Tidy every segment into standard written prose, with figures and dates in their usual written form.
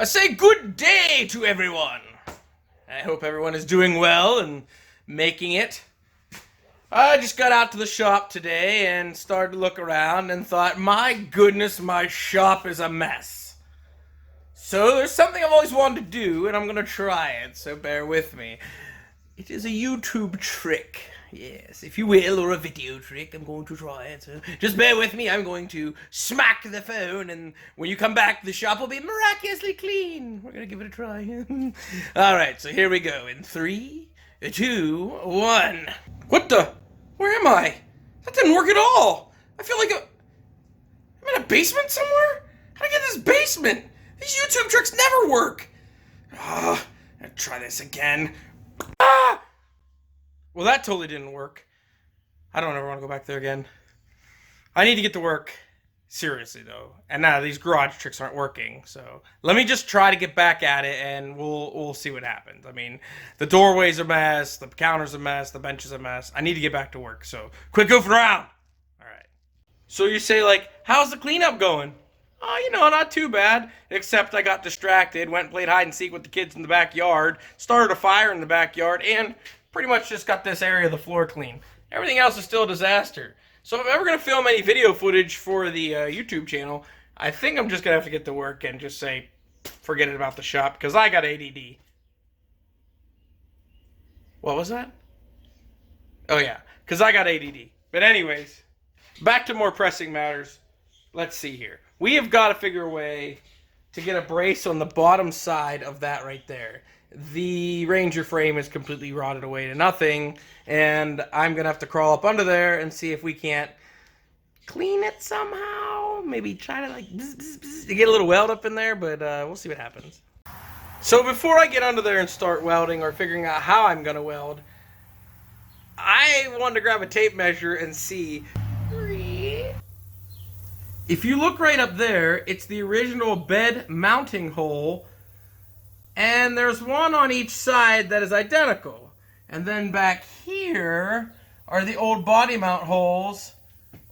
I say good day to everyone. I hope everyone is doing well and making it. I just got out to the shop today and started to look around and thought, my goodness, my shop is a mess. So there's something I've always wanted to do, and I'm going to try it, so bear with me. It is a YouTube trick. Yes, if you will, or a video trick. I'm going to try it. So just bear with me. I'm going to smack the phone, and when you come back, the shop will be miraculously clean. We're going to give it a try. All right, so here we go. In 3, 2, 1. What the? Where am I? That didn't work at all. I feel like I'm in a basement somewhere? How did I get this basement? These YouTube tricks never work. I'll try this again. Well, that totally didn't work. I don't ever want to go back there again. I need to get to work. Seriously, though. And now these garage tricks aren't working. So let me just try to get back at it, and we'll see what happens. I mean, the doorway's a mess. The counter's a mess. The bench is a mess. I need to get back to work. So quit goofing around. All right. So you say, like, how's the cleanup going? Oh, not too bad. Except I got distracted, went and played hide and seek with the kids in the backyard, started a fire in the backyard, and pretty much just got this area of the floor clean. Everything else is still a disaster. So if I'm ever going to film any video footage for the YouTube channel, I think I'm just going to have to get to work and just say, forget it about the shop, because I got ADD. What was that? Oh yeah, because I got ADD. But anyways, back to more pressing matters. Let's see here. We have got to figure a way to get a brace on the bottom side of that right there. The Ranger frame is completely rotted away to nothing, and I'm going to have to crawl up under there and see if we can't clean it somehow. Maybe try to to get a little weld up in there, but we'll see what happens. So before I get under there and start welding or figuring out how I'm going to weld, I wanted to grab a tape measure and see. If you look right up there, it's the original bed mounting hole, and there's one on each side that is identical. And then back here are the old body mount holes,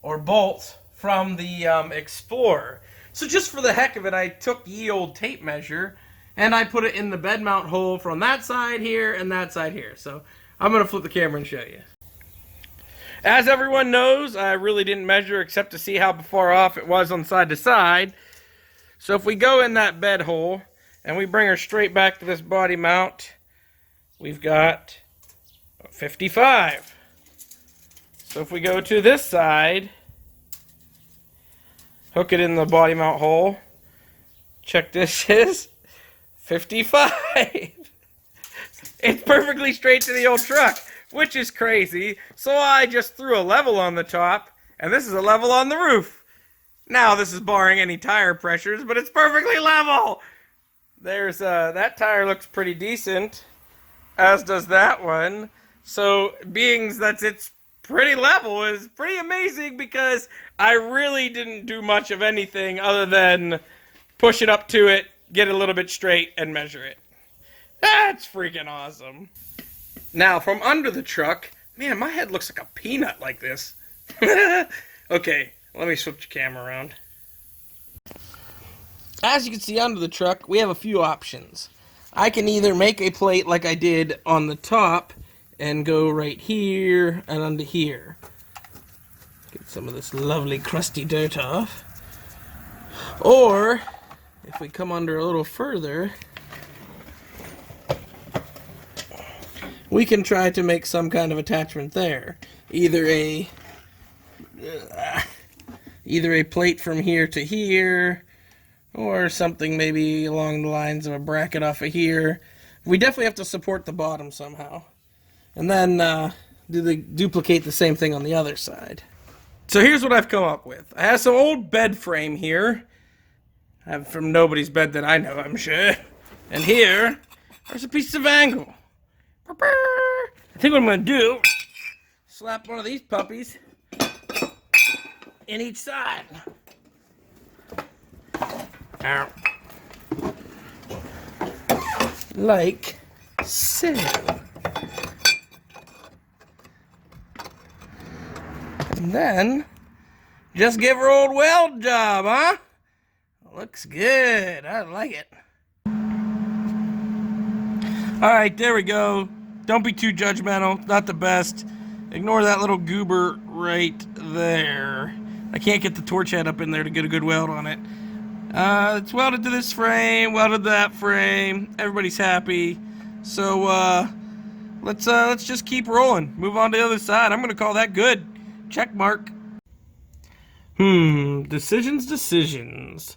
or bolts, from the Explorer. So just for the heck of it, I took ye old tape measure, and I put it in the bed mount hole from that side here and that side here. So I'm going to flip the camera and show you. As everyone knows, I really didn't measure except to see how far off it was on side to side. So if we go in that bed hole and we bring her straight back to this body mount, we've got 55. So if we go to this side, hook it in the body mount hole, check this is 55. It's perfectly straight to the old truck, which is crazy. So I just threw a level on the top, and this is a level on the roof. Now this is barring any tire pressures, but it's perfectly level. There's that tire looks pretty decent, as does that one. So being that it's pretty level is pretty amazing, because I really didn't do much of anything other than push it up to it, get it a little bit straight, and measure it. That's freaking awesome. Now, from under the truck, man, my head looks like a peanut like this. Okay, let me switch the camera around. As you can see under the truck, we have a few options. I can either make a plate like I did on the top and go right here and under here. Get some of this lovely crusty dirt off. Or, if we come under a little further, we can try to make some kind of attachment there. Either a plate from here to here, or something maybe along the lines of a bracket off of here. We definitely have to support the bottom somehow. And then duplicate the same thing on the other side. So here's what I've come up with. I have some old bed frame here. I have from nobody's bed that I know, I'm sure. And here, there's a piece of angle. I think what I'm going to do, slap one of these puppies in each side. Ow. Like so. And then, just give her old weld job, huh? Looks good. I like it. Alright, there we go. Don't be too judgmental. Not the best. Ignore that little goober right there. I can't get the torch head up in there to get a good weld on it. It's welded to this frame, welded to that frame. Everybody's happy. So, let's just keep rolling. Move on to the other side. I'm gonna call that good. Check mark. Decisions.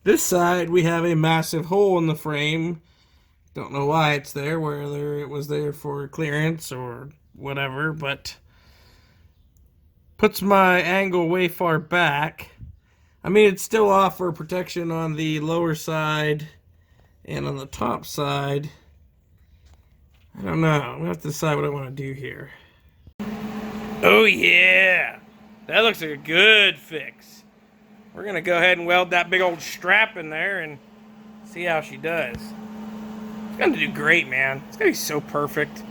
This side, we have a massive hole in the frame. Don't know why it's there, whether it was there for clearance or whatever, but puts my angle way far back. I mean, it's still off for protection on the lower side and on the top side. I don't know. I'm gonna have to decide what I want to do here. Oh yeah, that looks like a good fix. We're gonna go ahead and weld that big old strap in there and see how she does. It's gonna do great, man. It's gonna be so perfect.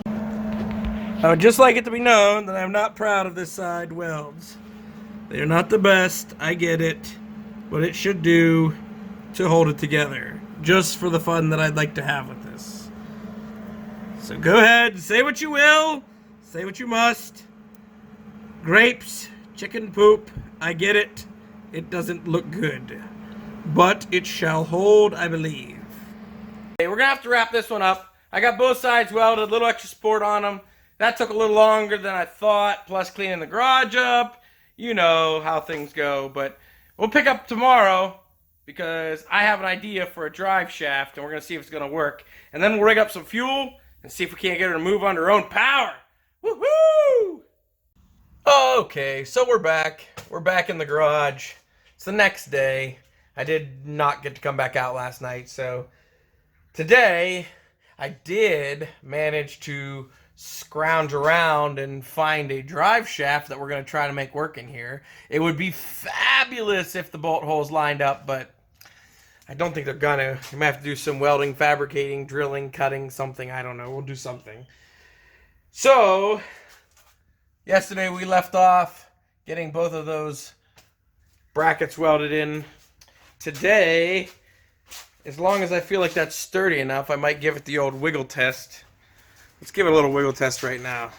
I would just like it to be known that I'm not proud of this side welds. They're not the best, I get it, but it should do to hold it together, just for the fun that I'd like to have with this. So go ahead, say what you will, say what you must. Grapes, chicken poop, I get it. It doesn't look good, but it shall hold, I believe. Okay, we're gonna have to wrap this one up. I got both sides welded, a little extra support on them. That took a little longer than I thought, plus cleaning the garage up. You know how things go, but we'll pick up tomorrow because I have an idea for a drive shaft and we're going to see if it's going to work. And then we'll rig up some fuel and see if we can't get her to move on her own power. Woohoo! Okay, so we're back. We're back in the garage. It's the next day. I did not get to come back out last night, so today I did manage to scrounge around and find a drive shaft that we're going to try to make work in here. It would be fabulous if the bolt holes lined up, but I don't think they're gonna. You might have to do some welding, fabricating, drilling, cutting, something. I don't know. We'll do something. So, yesterday we left off getting both of those brackets welded in. Today, as long as I feel like that's sturdy enough, I might give it the old wiggle test. Let's give it a little wiggle test right now.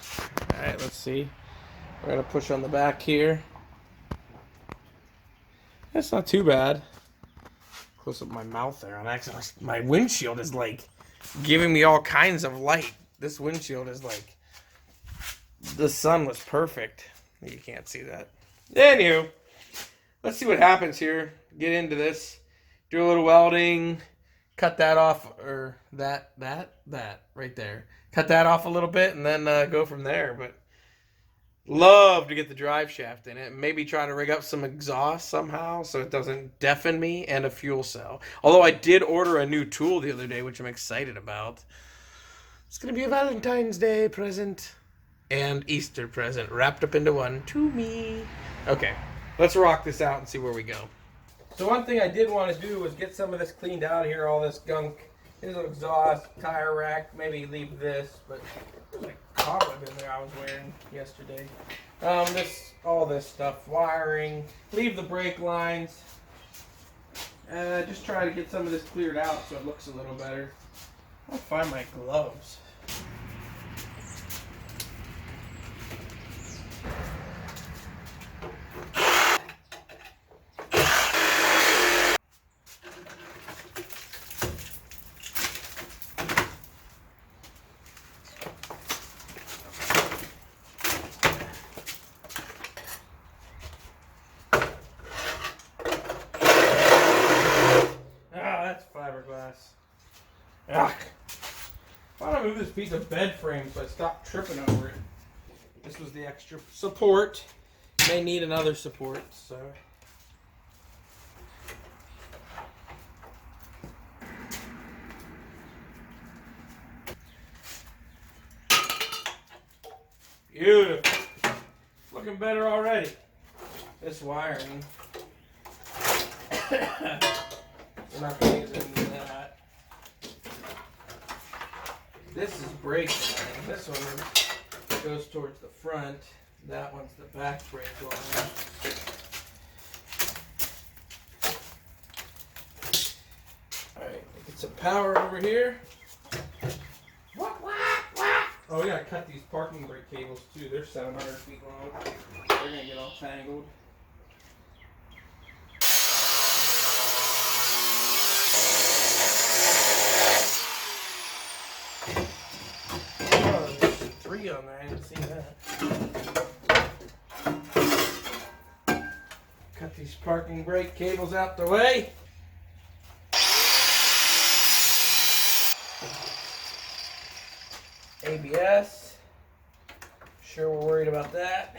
Alright, let's see. We're going to push on the back here. That's not too bad. Close up my mouth there on accident. My windshield is like giving me all kinds of light. This windshield is like, the sun was perfect. You can't see that. Anywho, let's see what happens here. Get into this. Do a little welding. Cut that off, or that right there. Cut that off a little bit and then go from there. But love to get the drive shaft in it. Maybe try to rig up some exhaust somehow so it doesn't deafen me, and a fuel cell. Although I did order a new tool the other day, which I'm excited about. It's going to be a Valentine's Day present and Easter present wrapped up into one to me. Okay, let's rock this out and see where we go. So one thing I did want to do was get some of this cleaned out here, all this gunk. Here's an exhaust, tire rack, maybe leave this, but there's a cobweb in there I was wearing yesterday. All this stuff, wiring, leave the brake lines. Just try to get some of this cleared out so it looks a little better. I'll find my gloves. Fiberglass. Ugh. Why don't I move this piece of bed frame so I stop tripping over it? This was the extra support. May need another support, so. Beautiful. Looking better already. This wiring. We're not going to use any of that. This is brake line. This one goes towards the front. That one's the back brake line. Alright, get some power over here. Oh, we gotta cut these parking brake cables too. They're 700 feet long. They're gonna get all tangled. Oh, there's 3 on there. I didn't see that. Cut these parking brake cables out the way. ABS. Sure, we're worried about that.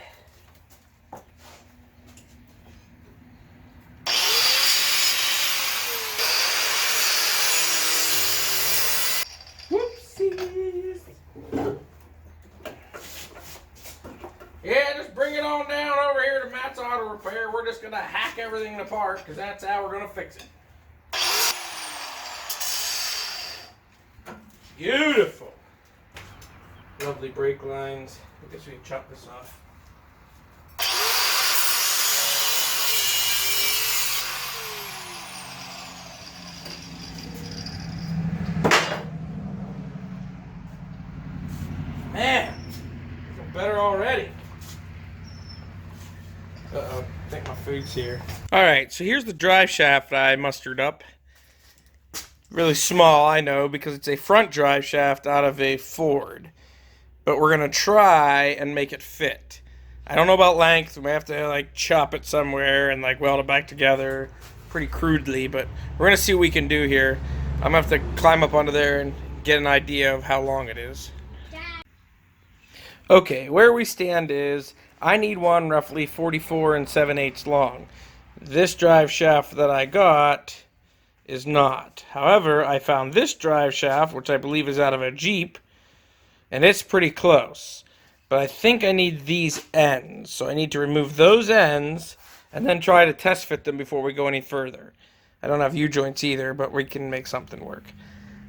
Whoopsies. Yeah, just bring it on down over here to Matt's Auto Repair. We're just gonna hack everything apart because that's how we're gonna fix it. Beautiful. Lovely brake lines. I guess we can chop this off. Man, I feel better already. Uh-oh, I think my food's here. Alright, so here's the drive shaft I mustered up. Really small, I know, because it's a front drive shaft out of a Ford. But we're going to try and make it fit. I don't know about length. We may have to like chop it somewhere and like weld it back together pretty crudely. But we're going to see what we can do here. I'm going to have to climb up onto there and get an idea of how long it is. Okay, where we stand is I need one roughly 44 7/8 long. This drive shaft that I got is not. However, I found this drive shaft, which I believe is out of a Jeep, and it's pretty close. But I think I need these ends. So I need to remove those ends and then try to test fit them before we go any further. I don't have U-joints either, but we can make something work.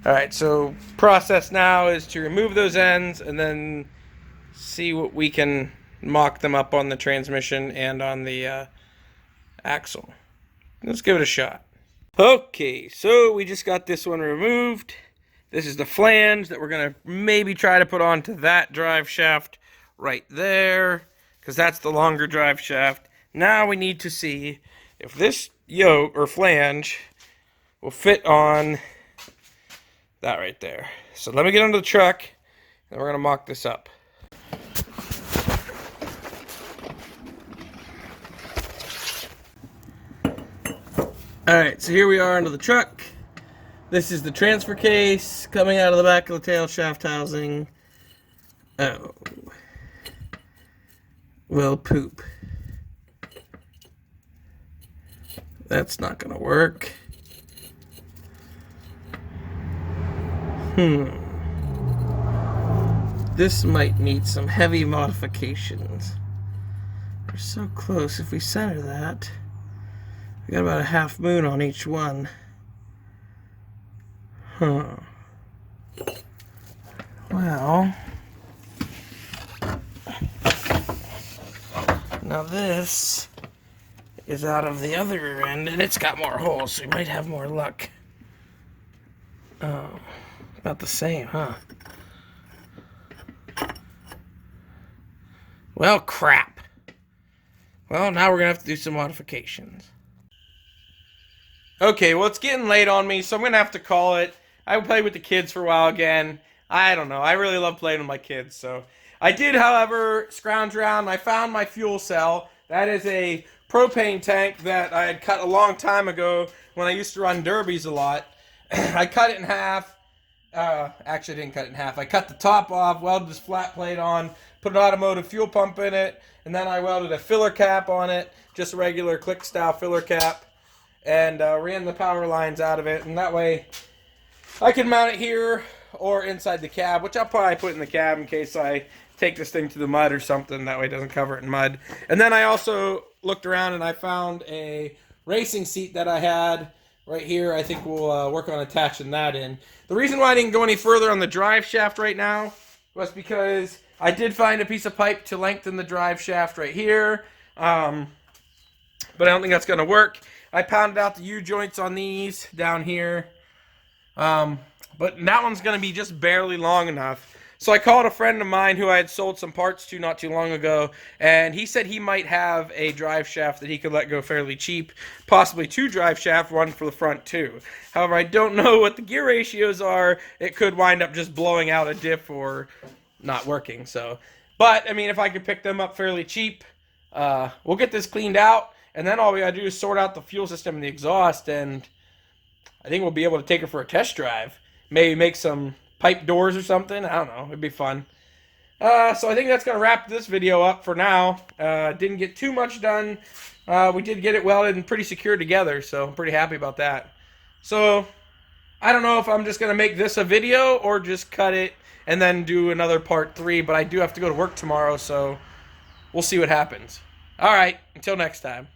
Alright, so process now is to remove those ends and then see what we can mock them up on the transmission and on the axle. Let's give it a shot. Okay, so we just got this one removed. This is the flange that we're going to maybe try to put onto that drive shaft right there, because that's the longer drive shaft. Now we need to see if this yoke or flange will fit on that right there. So let me get under the truck, and we're going to mock this up. Alright, so here we are under the truck. This is the transfer case coming out of the back of the tail shaft housing. Oh. Well, poop. That's not gonna work. This might need some heavy modifications. We're so close. If we center that, we got about a half moon on each one. Huh. Well, now this is out of the other end, and it's got more holes, so we might have more luck. Oh, about the same, huh? Well, crap. Well, now we're gonna have to do some modifications. Okay, well, it's getting late on me, so I'm gonna have to call it. I played with the kids for a while again. I don't know. I really love playing with my kids, so. I did, however, scrounge around. And I found my fuel cell. That is a propane tank that I had cut a long time ago when I used to run derbies a lot. I cut it in half. Actually, I didn't cut it in half. I cut the top off, welded this flat plate on, put an automotive fuel pump in it, and then I welded a filler cap on it, just a regular click-style filler cap, and ran the power lines out of it, and that way I can mount it here or inside the cab, which I'll probably put in the cab in case I take this thing to the mud or something. That way it doesn't cover it in mud. And then I also looked around and I found a racing seat that I had right here. I think we'll work on attaching that in. The reason why I didn't go any further on the drive shaft right now was because I did find a piece of pipe to lengthen the drive shaft right here. But I don't think that's going to work. I pounded out the U-joints on these down here. But that one's going to be just barely long enough. So I called a friend of mine who I had sold some parts to not too long ago, and he said he might have a drive shaft that he could let go fairly cheap, possibly 2 drive shaft, one for the front too. However, I don't know what the gear ratios are. It could wind up just blowing out a diff or not working. So, but I mean, if I could pick them up fairly cheap, we'll get this cleaned out, and then all we gotta do is sort out the fuel system and the exhaust, and I think we'll be able to take it for a test drive. Maybe make some pipe doors or something. I don't know. It'd be fun. So I think that's going to wrap this video up for now. Didn't get too much done. We did get it welded and pretty secure together, so I'm pretty happy about that. So I don't know if I'm just going to make this a video or just cut it and then do another part 3, but I do have to go to work tomorrow, so we'll see what happens. All right, until next time.